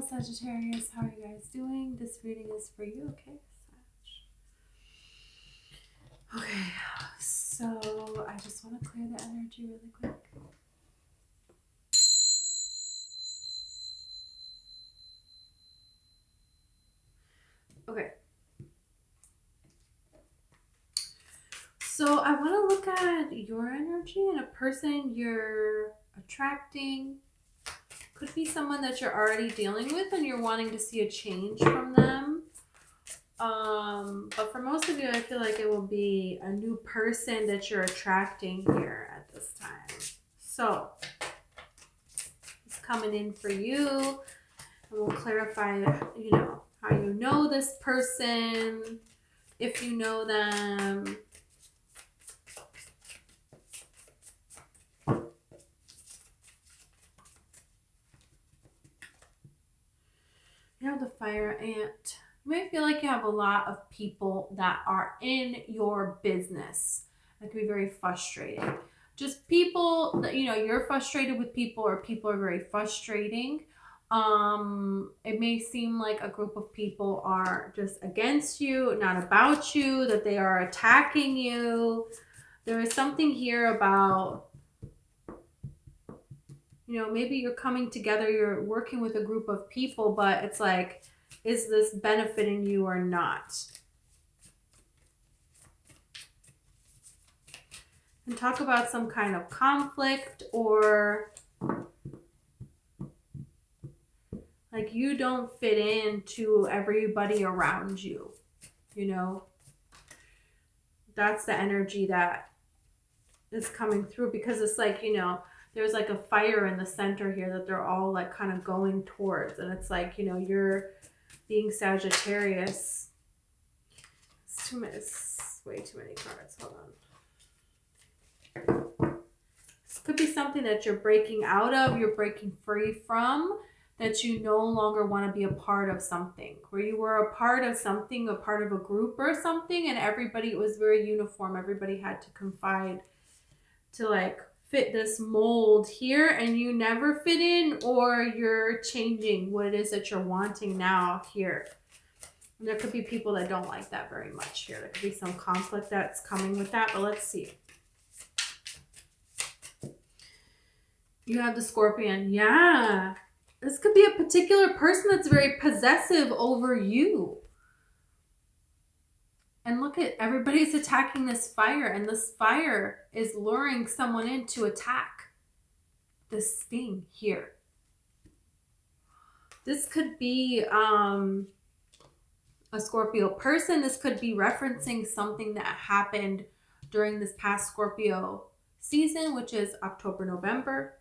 Sagittarius. How are you guys doing? This reading is for you, okay? Okay, so I just want to clear the energy really quick. Okay. So I want to look at your energy and a person you're attracting. Could be someone that you're already dealing with and you're wanting to see a change from them. But for most of you, I feel like it will be a new person that you're attracting here at this time. So it's coming in for you, and we'll clarify, how you know this person, if you know them. You have the fire ant. You may feel like you have a lot of people that are in your business. That can be very frustrating. Just people that, you're frustrated with people, or people are very frustrating. It may seem like a group of people are just against you, not about you, that they are attacking you. There is something here about, maybe you're coming together, you're working with a group of people, but it's like, is this benefiting you or not? And talk about some kind of conflict, or like you don't fit into everybody around you, That's the energy that is coming through, because it's like, there's like a fire in the center here that they're all like kind of going towards. And it's like, you're being Sagittarius. It's way too many cards. Hold on. This could be something that you're breaking out of, you're breaking free from, that you no longer want to be a part of something. Where you were a part of something, a part of a group or something, and everybody was very uniform. Everybody had to confide to like fit this mold here, and you never fit in, or you're changing what it is that you're wanting now here. And there could be people that don't like that very much here. There could be some conflict that's coming with that, but let's see. You have the Scorpion. Yeah. This could be a particular person that's very possessive over you. And look at, everybody's attacking this fire, and this fire is luring someone in to attack this thing here. This could be a Scorpio person. This could be referencing something that happened during this past Scorpio season, which is October, November.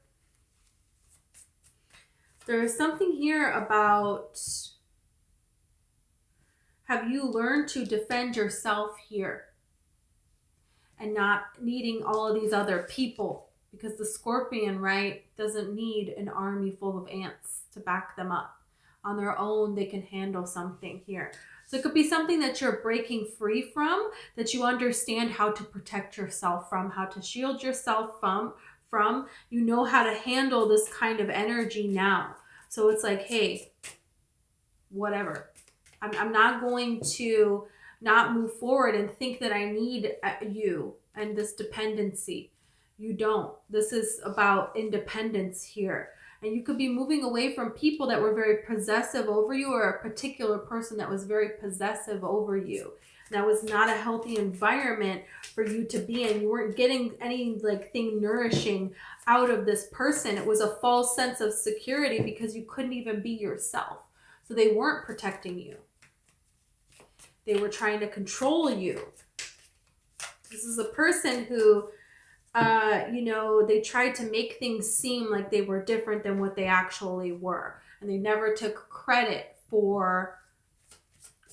There is something here about, have you learned to defend yourself here and not needing all of these other people? Because the Scorpion, right, doesn't need an army full of ants to back them up. On their own, they can handle something here. So it could be something that you're breaking free from, that you understand how to protect yourself from, how to shield yourself from. You know how to handle this kind of energy now. So it's like, hey, whatever. I'm not going to not move forward and think that I need you and this dependency. You don't. This is about independence here. And you could be moving away from people that were very possessive over you, or a particular person that was very possessive over you. That was not a healthy environment for you to be in. You weren't getting any thing nourishing out of this person. It was a false sense of security because you couldn't even be yourself. So they weren't protecting you. They were trying to control you. This is a person who, they tried to make things seem like they were different than what they actually were. And they never took credit for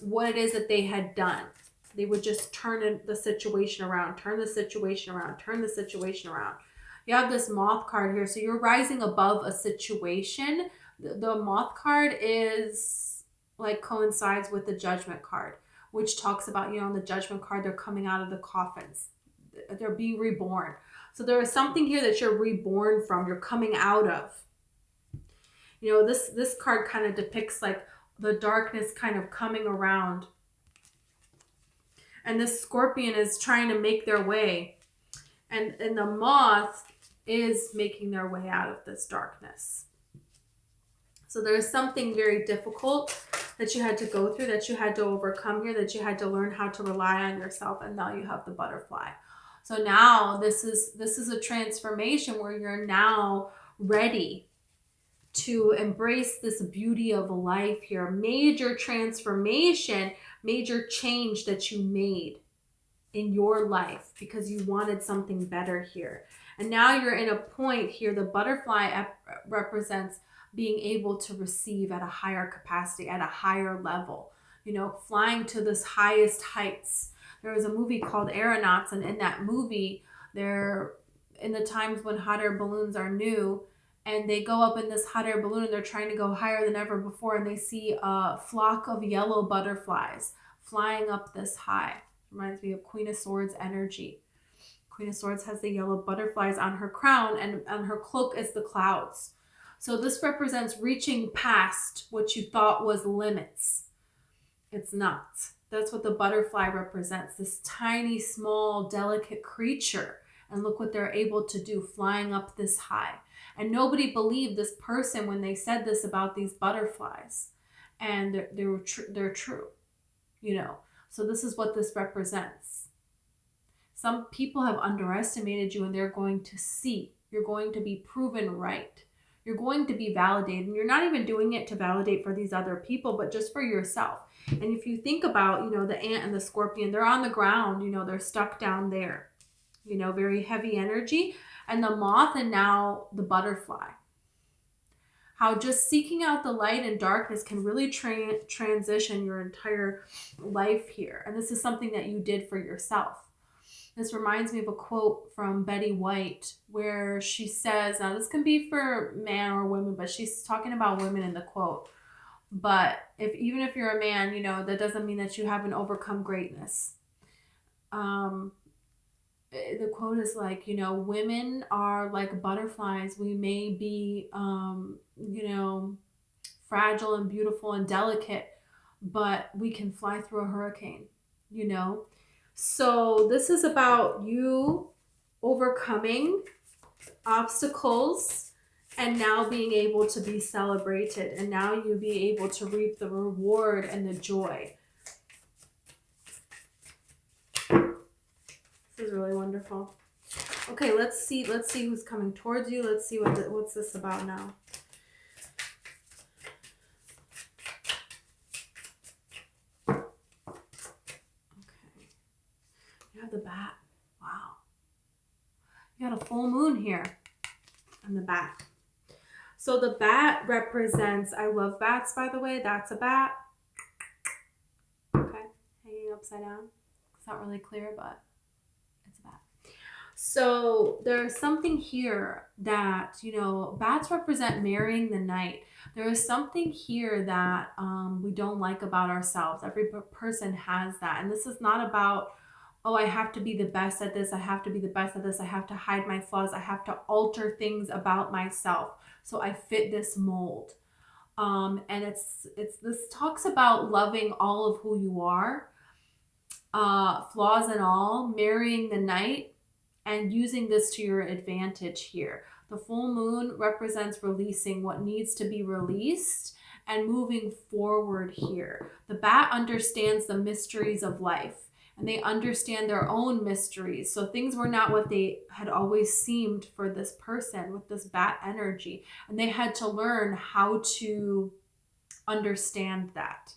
what it is that they had done. They would just turn the situation around, turn the situation around, turn the situation around. You have this Moth card here. So you're rising above a situation. The Moth card is coincides with the Judgment card, which talks about, on the Judgment card, they're coming out of the coffins. They're being reborn. So there is something here that you're reborn from, you're coming out of. You know, this card kind of depicts like the darkness kind of coming around. And this scorpion is trying to make their way. And the moth is making their way out of this darkness. So there's something very difficult that you had to go through, that you had to overcome here, that you had to learn how to rely on yourself, and now you have the butterfly. So now this is a transformation where you're now ready to embrace this beauty of life here. Major transformation, major change that you made in your life because you wanted something better here. And now you're in a point here. The butterfly represents being able to receive at a higher capacity, at a higher level, you know, flying to this highest heights. There was a movie called Aeronauts, and in that movie, they're in the times when hot air balloons are new, and they go up in this hot air balloon and they're trying to go higher than ever before, and they see a flock of yellow butterflies flying up this high. Reminds me of Queen of Swords energy. Queen of Swords has the yellow butterflies on her crown, and on her cloak is the clouds. So this represents reaching past what you thought was limits. It's not. That's what the butterfly represents, this tiny, small, delicate creature. And look what they're able to do, flying up this high. And nobody believed this person when they said this about these butterflies. And they're true, you know. So this is what this represents. Some people have underestimated you, and they're going to see. You're going to be proven right. You're going to be validated. And you're not even doing it to validate for these other people, but just for yourself. And if you think about, you know, the ant and the scorpion, they're on the ground, you know, they're stuck down there, you know, very heavy energy. And the moth and now the butterfly. How just seeking out the light and darkness can really transition your entire life here. And this is something that you did for yourself. This reminds me of a quote from Betty White where she says, now this can be for man or women, but she's talking about women in the quote. But even if you're a man, you know, that doesn't mean that you haven't overcome greatness. The quote is like, you know, women are like butterflies. We may be, you know, fragile and beautiful and delicate, but we can fly through a hurricane, you know. So this is about you overcoming obstacles and now being able to be celebrated, and now you be able to reap the reward and the joy. This is really wonderful. Okay, let's see who's coming towards you. Let's see what's this about now. The bat. Wow. You got a full moon here on the bat. So the bat represents, I love bats, by the way. That's a bat. Okay. Hanging upside down. It's not really clear, but it's a bat. So there's something here that, you know, bats represent marrying the night. There is something here that we don't like about ourselves. Every person has that. And this is not about, oh, I have to be the best at this. I have to be the best at this. I have to hide my flaws. I have to alter things about myself so I fit this mold. And this talks about loving all of who you are, flaws and all, marrying the night, and using this to your advantage here. The full moon represents releasing what needs to be released and moving forward here. The bat understands the mysteries of life. And they understand their own mysteries. So things were not what they had always seemed for this person with this bat energy. And they had to learn how to understand that,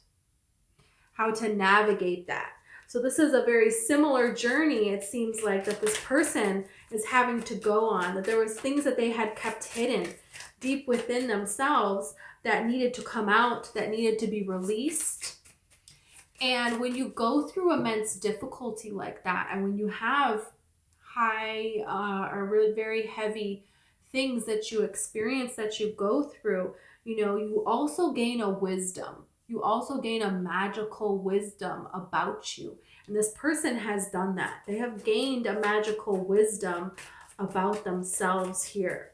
how to navigate that. So this is a very similar journey, it seems like, that this person is having to go on. That there was things that they had kept hidden deep within themselves that needed to come out, that needed to be released. And when you go through immense difficulty like that, and when you have high or really very heavy things that you experience, that you go through, you know, you also gain a wisdom. You also gain a magical wisdom about you. And this person has done that. They have gained a magical wisdom about themselves here.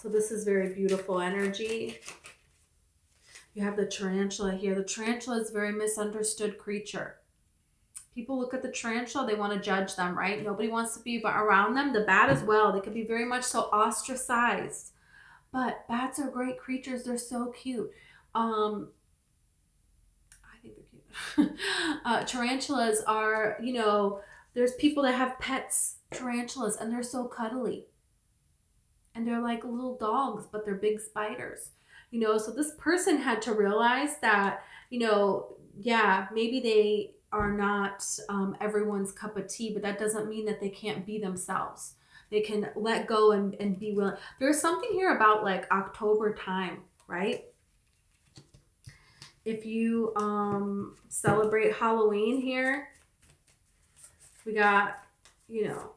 So this is very beautiful energy. You have the tarantula here. The tarantula is a very misunderstood creature. People look at the tarantula, they want to judge them, right? Nobody wants to be around them. The bat as well. They could be very much so ostracized. But bats are great creatures. They're so cute. I think they're cute. Tarantulas are, you know, there's people that have pets, tarantulas, and they're so cuddly. And they're like little dogs, but they're big spiders. You know, so this person had to realize that, you know, yeah, maybe they are not everyone's cup of tea, but that doesn't mean that they can't be themselves. They can let go and be willing. There's something here about like October time, right? If you celebrate Halloween here, we got, you know,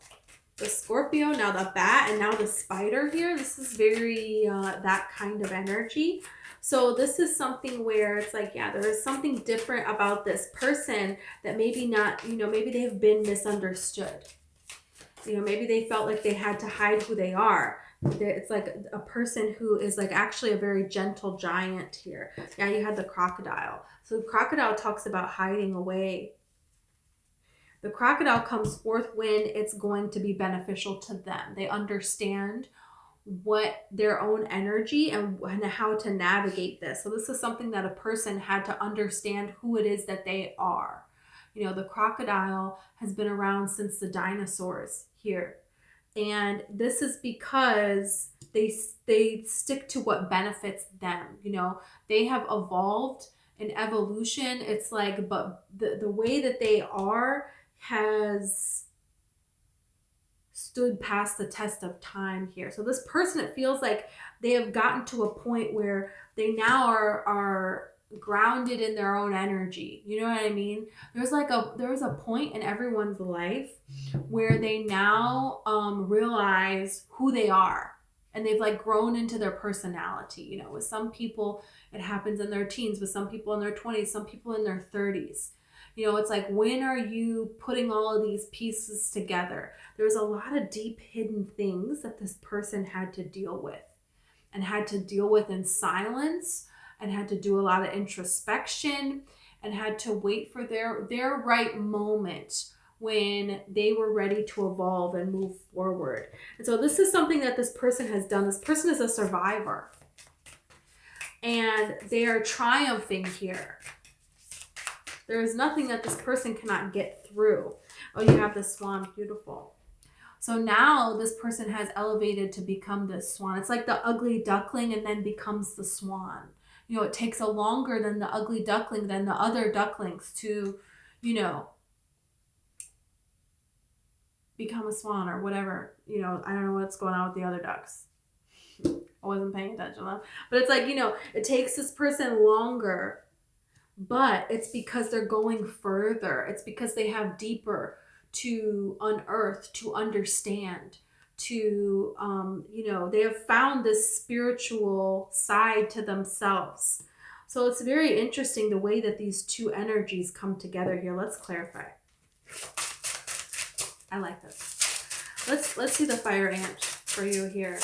the Scorpio, now the bat, and now the spider here. This is very that kind of energy. So this is something where it's like, yeah, there is something different about this person that maybe not, you know, maybe they have been misunderstood. You know, maybe they felt like they had to hide who they are. It's like a person who is like actually a very gentle giant here. Yeah, you had the crocodile. So the crocodile talks about hiding away. The crocodile comes forth when it's going to be beneficial to them. They understand what their own energy and how to navigate this. So this is something that a person had to understand who it is that they are. You know, the crocodile has been around since the dinosaurs here. And this is because they stick to what benefits them. You know, they have evolved in evolution. It's like, but the way that they are has stood past the test of time here. So this person, it feels like they have gotten to a point where they now are grounded in their own energy. You know what I mean? There's a point in everyone's life where they now realize who they are, and they've like grown into their personality. You know, with some people it happens in their teens, with some people in their 20s, some people in their 30s. You know, it's like, when are you putting all of these pieces together? There's a lot of deep hidden things that this person had to deal with, and had to deal with in silence, and had to do a lot of introspection, and had to wait for their right moment when they were ready to evolve and move forward. And so this is something that this person has done. This person is a survivor, and they are triumphing here. There is nothing that this person cannot get through. Oh, you have the swan. Beautiful. So now this person has elevated to become this swan. It's like the ugly duckling and then becomes the swan. You know, it takes a longer than the ugly duckling, than the other ducklings to, you know, become a swan or whatever. You know, I don't know what's going on with the other ducks. I wasn't paying attention to them. But it's like, you know, it takes this person longer, but it's because they're going further. It's because they have deeper to unearth, to understand, to, you know, they have found this spiritual side to themselves. So it's very interesting the way that these two energies come together here. Let's clarify. I like this. Let's see the fire ant for you here.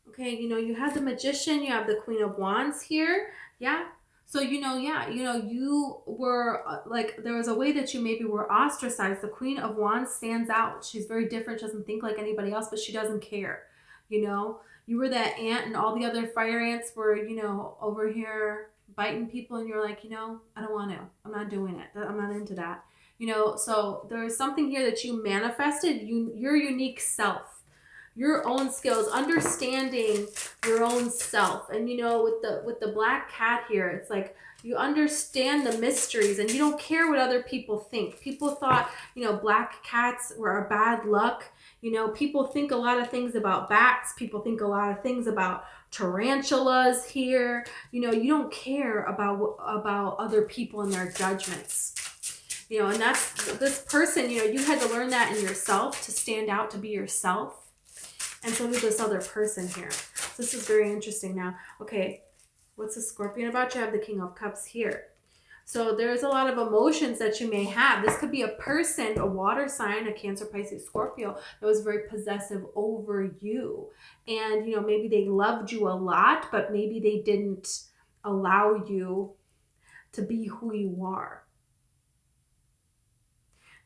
Okay, you know, you have the magician, you have the Queen of Wands here. Yeah. So, you know, yeah, you know, you were like, there was a way that you maybe were ostracized. The Queen of Wands stands out. She's very different. She doesn't think like anybody else, but she doesn't care. You know, you were that ant, and all the other fire ants were, you know, over here biting people, and you're like, you know, I don't want to. I'm not doing it. I'm not into that. You know, so there's something here that you manifested, your unique self. Your own skills, understanding your own self. And you know, with the black cat here, it's like you understand the mysteries and you don't care what other people think. People thought, you know, black cats were a bad luck. You know, people think a lot of things about bats. People think a lot of things about tarantulas here. You know, you don't care about other people and their judgments. You know, and that's this person, you know, you had to learn that in yourself to stand out, to be yourself. And so did this other person here. So this is very interesting now. Okay, what's the Scorpion about? You have the King of Cups here. So there's a lot of emotions that you may have. This could be a person, a water sign, a Cancer, Pisces, Scorpio, that was very possessive over you. And, you know, maybe they loved you a lot, but maybe they didn't allow you to be who you are.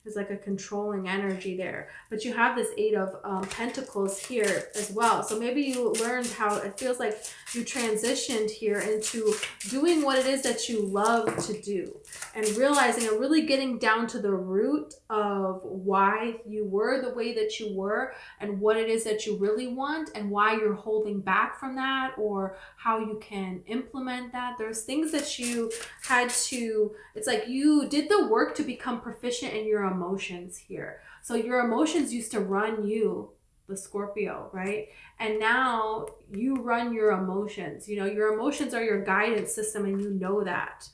There's like a controlling energy there. But you have this Eight of Pentacles here as well. So maybe you learned how it feels like you transitioned here into doing what it is that you love to do. And realizing and really getting down to the root of why you were the way that you were and what it is that you really want and why you're holding back from that or how you can implement that. There's things that you had to, it's like you did the work to become proficient in your emotions here. So your emotions used to run you, the Scorpio, right? And now you run your emotions. You know, your emotions are your guidance system and you know that.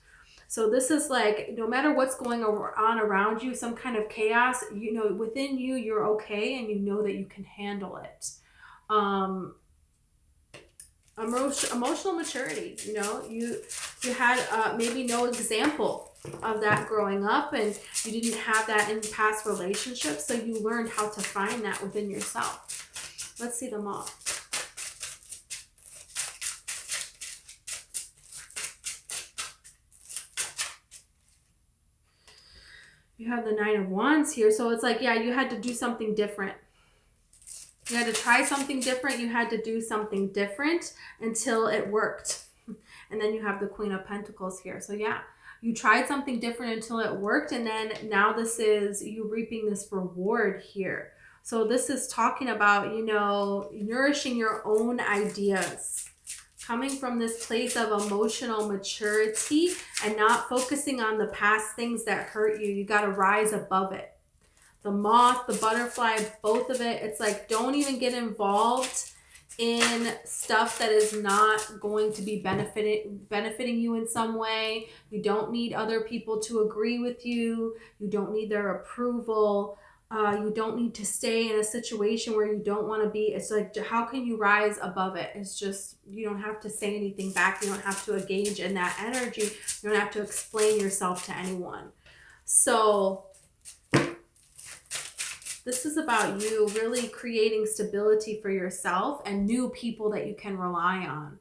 So this is like, no matter what's going on around you, some kind of chaos, you know, within you, you're okay and you know that you can handle it. Emotional maturity, you know, you had maybe no example of that growing up and you didn't have that in past relationships. So you learned how to find that within yourself. Let's see them all. You have the Nine of Wands here. So it's like, yeah, you had to do something different. You had to try something different. You had to do something different until it worked. And then you have the Queen of Pentacles here. So yeah, you tried something different until it worked. And then now this is you reaping this reward here. So this is talking about, you know, nourishing your own ideas. Coming from this place of emotional maturity and not focusing on the past things that hurt you. You got to rise above it. The moth, the butterfly, both of it. It's like, don't even get involved in stuff that is not going to be benefiting you in some way. You don't need other people to agree with you. You don't need their approval. You don't need to stay in a situation where you don't want to be. It's like, how can you rise above it? It's just, you don't have to say anything back. You don't have to engage in that energy. You don't have to explain yourself to anyone. So this is about you really creating stability for yourself and new people that you can rely on.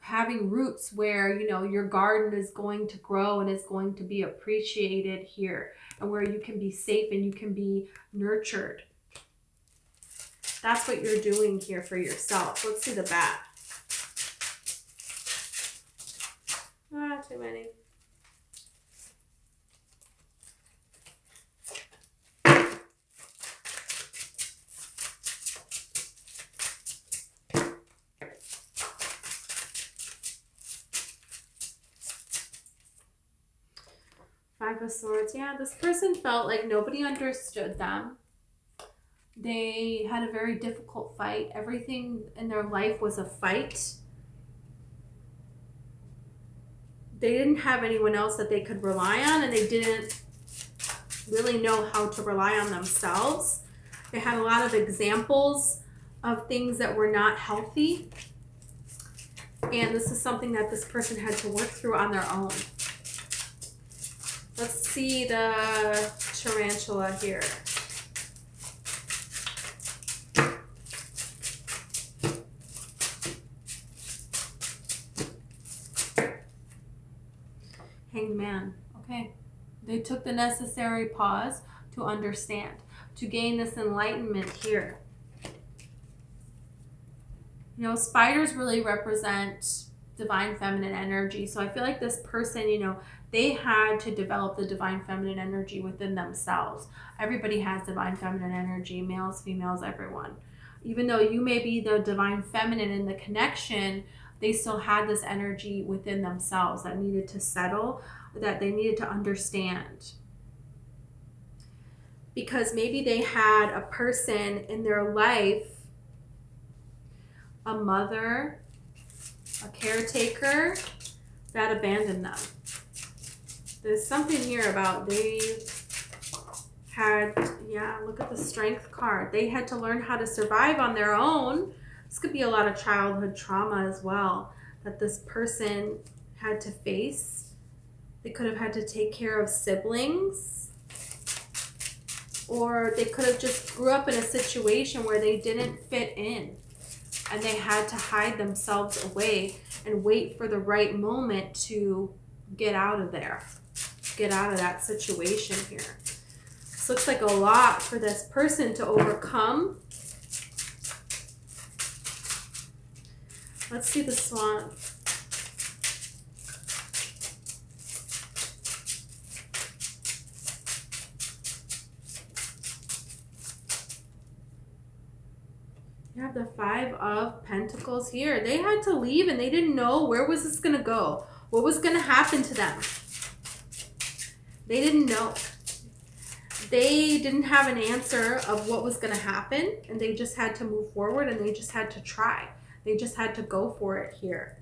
Having roots where, you know, your garden is going to grow and is going to be appreciated here, and where you can be safe and you can be nurtured. That's what you're doing here for yourself. Let's see the bat. Too many. Five of Swords. Yeah, this person felt like nobody understood them. They had a very difficult fight. Everything in their life was a fight. They didn't have anyone else that they could rely on, and they didn't really know how to rely on themselves. They had a lot of examples of things that were not healthy. And this is something that this person had to work through on their own. Let's see the tarantula here. Hanged Man. Okay. They took the necessary pause to understand, to gain this enlightenment here. You know, spiders really represent divine feminine energy. So I feel like this person, you know, they had to develop the divine feminine energy within themselves. Everybody has divine feminine energy, males, females, everyone. Even though you may be the divine feminine in the connection, they still had this energy within themselves that needed to settle, that they needed to understand. Because maybe they had a person in their life, a mother, a caretaker, that abandoned them. There's something here about they had, yeah, look at the Strength card. They had to learn how to survive on their own. This could be a lot of childhood trauma as well that this person had to face. They could have had to take care of siblings, or they could have just grew up in a situation where they didn't fit in and they had to hide themselves away and wait for the right moment to get out of there, get out of that situation here. This looks like a lot for this person to overcome. Let's see the Swan. You have the Five of Pentacles here. They had to leave and they didn't know where was this going to go. What was going to happen to them? They didn't know. They didn't have an answer of what was going to happen, and they just had to move forward and they just had to try. They just had to go for it here.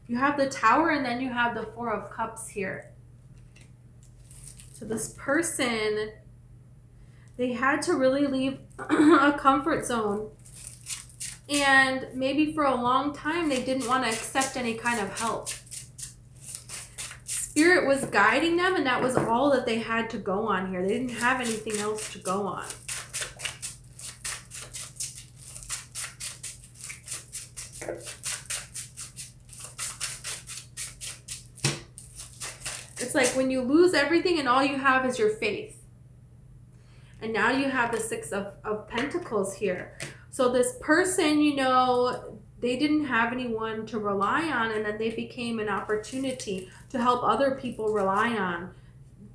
You have the Tower and then you have the Four of Cups here. So this person, they had to really leave a comfort zone. And maybe for a long time, they didn't want to accept any kind of help. Spirit was guiding them, and that was all that they had to go on here. They didn't have anything else to go on. It's like when you lose everything and all you have is your faith. And now you have the Six of Pentacles here. So this person, you know, they didn't have anyone to rely on, and then they became an opportunity to help other people rely on,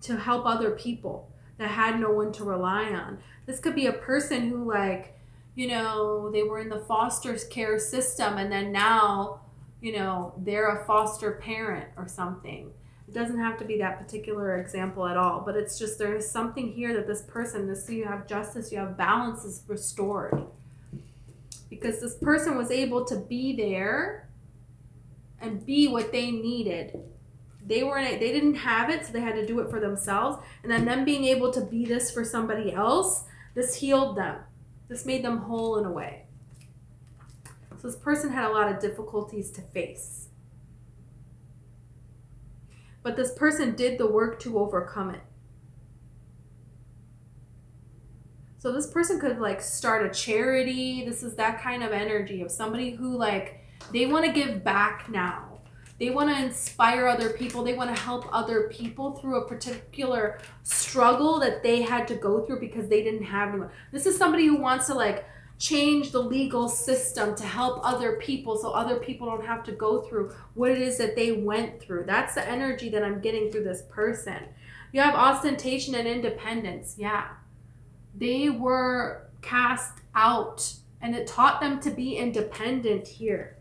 to help other people that had no one to rely on. This could be a person who, like, you know, they were in the foster care system and then now, you know, they're a foster parent or something. It doesn't have to be that particular example at all, but it's just there's something here that this person, so you have justice, you have balance is restored. Because this person was able to be there and be what they needed. They didn't have it, so they had to do it for themselves. And then them being able to be this for somebody else, this healed them. This made them whole in a way. So this person had a lot of difficulties to face. But this person did the work to overcome it. So this person could like start a charity. This is that kind of energy of somebody who like, they want to give back now. They want to inspire other people. They want to help other people through a particular struggle that they had to go through because they didn't have anyone. This is somebody who wants to like change the legal system to help other people so other people don't have to go through what it is that they went through. That's the energy that I'm getting through this person. You have ostentation and independence. Yeah. They were cast out and it taught them to be independent here.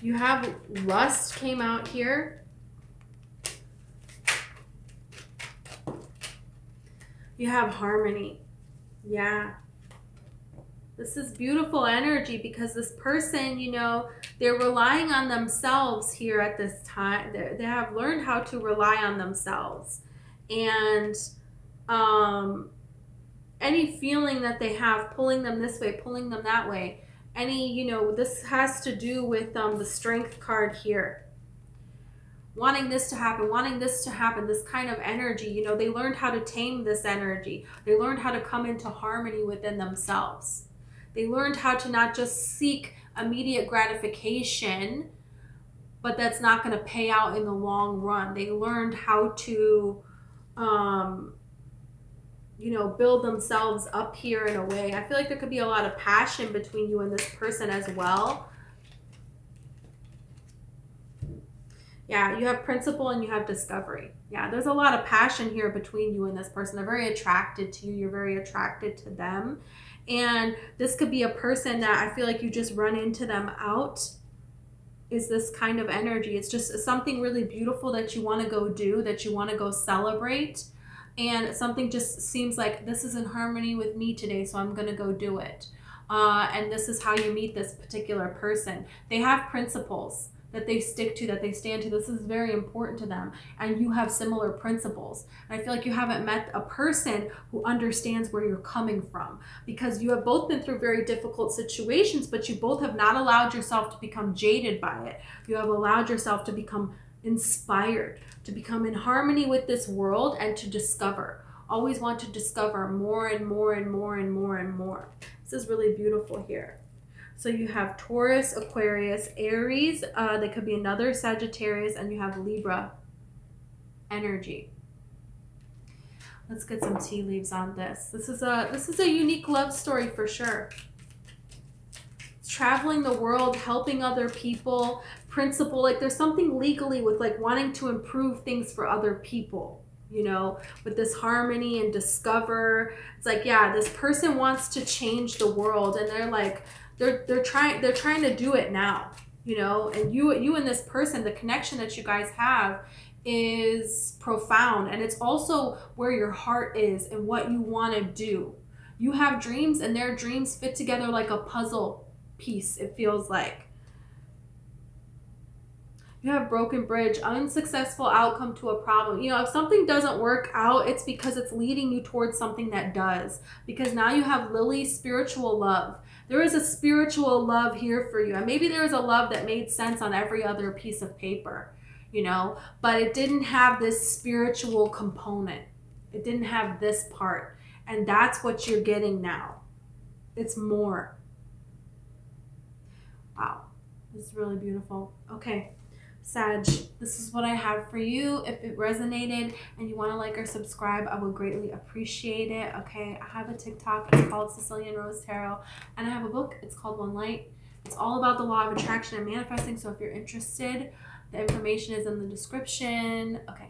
You have lust came out here. You have harmony. Yeah. This is beautiful energy because this person, you know, they're relying on themselves here at this time. They have learned how to rely on themselves. And any feeling that they have pulling them this way, pulling them that way, any, you know, this has to do with the Strength card here. Wanting this to happen, this kind of energy, you know, they learned how to tame this energy. They learned how to come into harmony within themselves. They learned how to not just seek immediate gratification, but that's not going to pay out in the long run. They learned how to you know, build themselves up here in a way. I feel like there could be a lot of passion between you and this person as well. Yeah, you have principle and you have discovery. Yeah, there's a lot of passion here between you and this person. They're very attracted to you. You're very attracted to them. And this could be a person that I feel like you just run into them out. Is this kind of energy. It's just something really beautiful that you want to go do, that you want to go celebrate. And something just seems like this is in harmony with me today, so I'm going to go do it. And this is how you meet this particular person. They have principles. that they stick to, that they stand to. This is very important to them. And you have similar principles. And I feel like you haven't met a person who understands where you're coming from, because you have both been through very difficult situations, but you both have not allowed yourself to become jaded by it. You have allowed yourself to become inspired, to become in harmony with this world, and to discover. Always want to discover more and more and more and more and more. This is really beautiful here. So you have Taurus, Aquarius, Aries, that could be another Sagittarius, and you have Libra energy. Let's get some tea leaves on this. This is a unique love story for sure. Traveling the world, helping other people, principle, like there's something legally with like wanting to improve things for other people, you know, with this harmony and discover. It's like, yeah, this person wants to change the world, and they're like, they're trying to do it now, you know, and you and this person, the connection that you guys have is profound, and it's also where your heart is and what you want to do. You have dreams, and their dreams fit together like a puzzle piece, it feels like. You have broken bridge, unsuccessful outcome to a problem. You know, if something doesn't work out, it's because it's leading you towards something that does. Because now you have Lily, spiritual love. There is a spiritual love here for you. And maybe there is a love that made sense on every other piece of paper, you know, but it didn't have this spiritual component. It didn't have this part. And that's what you're getting now. It's more. Wow. This is really beautiful. Okay. Sag, this is what I have for you. If it resonated and you want to like or subscribe, I would greatly appreciate it. Okay, I have a TikTok. It's called Sicilian Rose Tarot. And I have a book. It's called One Light. It's all about the law of attraction and manifesting. So if you're interested, the information is in the description. Okay.